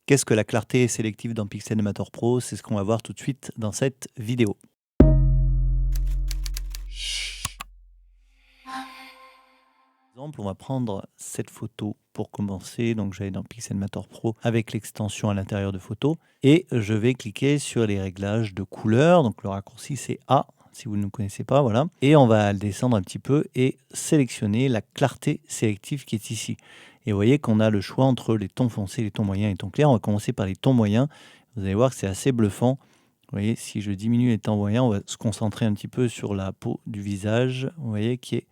Qu'est-ce que la clarté sélective dans Pixelmator Pro? C'est ce qu'on va voir tout de suite dans cette vidéo. Par exemple, on va prendre cette photo pour commencer. Donc, j'allais dans Pixelmator Pro avec l'extension à l'intérieur de photo et je vais cliquer sur les réglages de couleur. Donc, le raccourci, c'est A, si vous ne le connaissez pas, voilà. Et on va descendre un petit peu et sélectionner la clarté sélective qui est ici. Et vous voyez qu'on a le choix entre les tons foncés, les tons moyens et les tons clairs. On va commencer par les tons moyens. Vous allez voir que c'est assez bluffant. Vous voyez, si je diminue les tons moyens, on va se concentrer un petit peu sur la peau du visage. Vous voyez qui est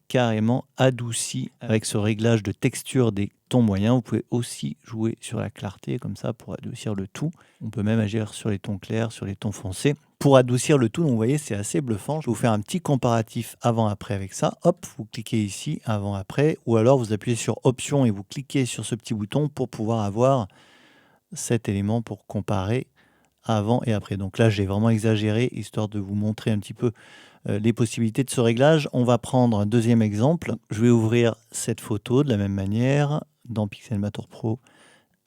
carrément adouci avec ce réglage de texture des tons moyens. Vous pouvez aussi jouer sur la clarté comme ça pour adoucir le tout. On peut même agir sur les tons clairs, sur les tons foncés pour adoucir le tout. Donc vous voyez, c'est assez bluffant. Je vais vous faire un petit comparatif avant-après avec ça. Hop, vous cliquez ici avant-après, ou alors vous appuyez sur Options et vous cliquez sur ce petit bouton pour pouvoir avoir cet élément pour comparer avant et après. Donc là, j'ai vraiment exagéré histoire de vous montrer un petit peu les possibilités de ce réglage. On va prendre un deuxième exemple. Je vais ouvrir cette photo de la même manière dans Pixelmator Pro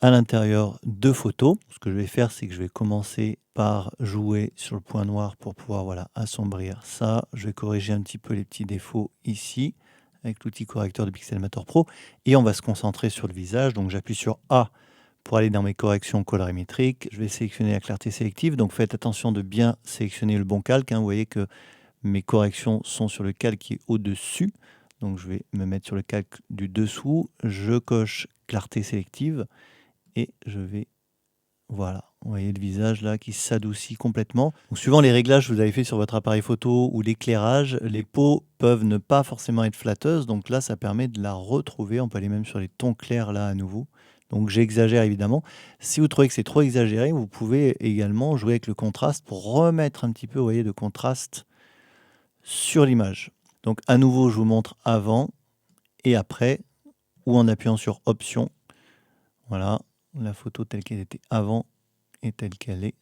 à l'intérieur de photos. Ce que je vais faire, c'est que je vais commencer par jouer sur le point noir pour pouvoir assombrir ça. Je vais corriger un petit peu les petits défauts ici avec l'outil correcteur de Pixelmator Pro et on va se concentrer sur le visage. Donc j'appuie sur A pour aller dans mes corrections colorimétriques. Je vais sélectionner la clarté sélective. Donc faites attention de bien sélectionner le bon calque. Vous voyez que mes corrections sont sur le calque qui est au-dessus. Donc je vais me mettre sur le calque du dessous. Je coche clarté sélective et je vais... Voilà, vous voyez le visage là qui s'adoucit complètement. Donc, suivant les réglages que vous avez fait sur votre appareil photo ou l'éclairage, les peaux peuvent ne pas forcément être flatteuses. Donc là, ça permet de la retrouver. On peut aller même sur les tons clairs là à nouveau. Donc j'exagère évidemment. Si vous trouvez que c'est trop exagéré, vous pouvez également jouer avec le contraste pour remettre un petit peu, vous voyez, de contraste sur l'image. Donc à nouveau, je vous montre avant et après, ou en appuyant sur Options. Voilà, la photo telle qu'elle était avant et telle qu'elle est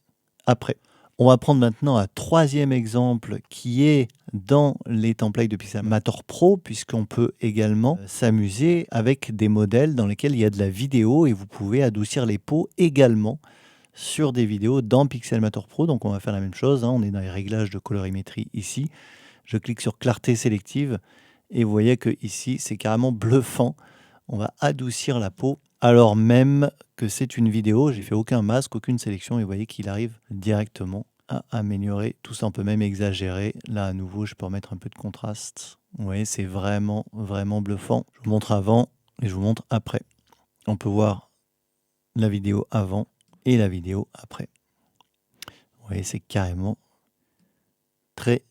après. On va prendre maintenant un troisième exemple qui est dans les templates de Pixelmator Pro, puisqu'on peut également s'amuser avec des modèles dans lesquels il y a de la vidéo et vous pouvez adoucir les peaux également sur des vidéos dans Pixelmator Pro. Donc on va faire la même chose, on est dans les réglages de colorimétrie ici. Je clique sur clarté sélective et vous voyez que ici c'est carrément bluffant. On va adoucir la peau alors même que c'est une vidéo. J'ai fait aucun masque, aucune sélection et vous voyez qu'il arrive directement à améliorer tout ça. On peut même exagérer. Là à nouveau je peux remettre un peu de contraste. Vous voyez, c'est vraiment bluffant. Je vous montre avant et je vous montre après. On peut voir la vidéo avant et la vidéo après. Vous voyez, c'est carrément très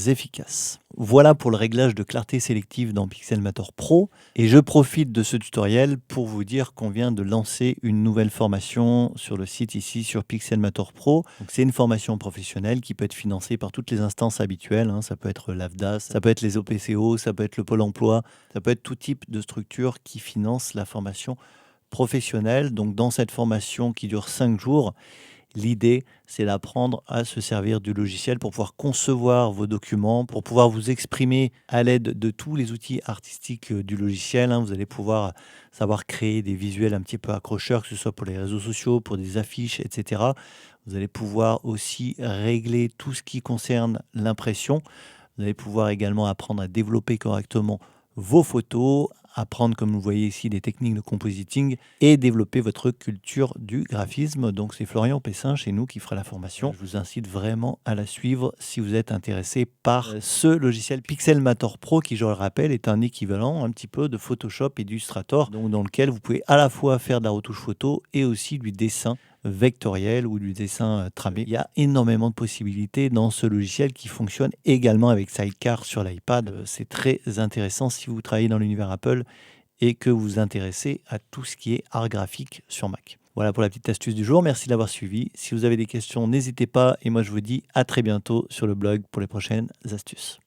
efficace. Voilà pour le réglage de clarté sélective dans Pixelmator Pro et je profite de ce tutoriel pour vous dire qu'on vient de lancer une nouvelle formation sur le site ici sur Pixelmator Pro. C'est une formation professionnelle qui peut être financée par toutes les instances habituelles, ça peut être l'AFDAS, ça peut être les OPCO, ça peut être le Pôle emploi, ça peut être tout type de structure qui finance la formation professionnelle. Donc dans cette formation qui dure 5 jours, l'idée, c'est d'apprendre à se servir du logiciel pour pouvoir concevoir vos documents, pour pouvoir vous exprimer à l'aide de tous les outils artistiques du logiciel. Vous allez pouvoir savoir créer des visuels un petit peu accrocheurs, que ce soit pour les réseaux sociaux, pour des affiches, etc. Vous allez pouvoir aussi régler tout ce qui concerne l'impression. Vous allez pouvoir également apprendre à développer correctement vos photos, apprendre, comme vous voyez ici, des techniques de compositing et développer votre culture du graphisme. Donc c'est Florian Pessin chez nous qui fera la formation. Je vous incite vraiment à la suivre si vous êtes intéressé par ce logiciel Pixelmator Pro qui, je le rappelle, est un équivalent un petit peu de Photoshop et d'Illustrator, donc dans lequel vous pouvez à la fois faire de la retouche photo et aussi du dessin vectoriel ou du dessin tramé. Il y a énormément de possibilités dans ce logiciel qui fonctionne également avec Sidecar sur l'iPad. C'est très intéressant si vous travaillez dans l'univers Apple et que vous vous intéressez à tout ce qui est art graphique sur Mac. Voilà pour la petite astuce du jour. Merci de l'avoir suivi. Si vous avez des questions, n'hésitez pas et moi je vous dis à très bientôt sur le blog pour les prochaines astuces.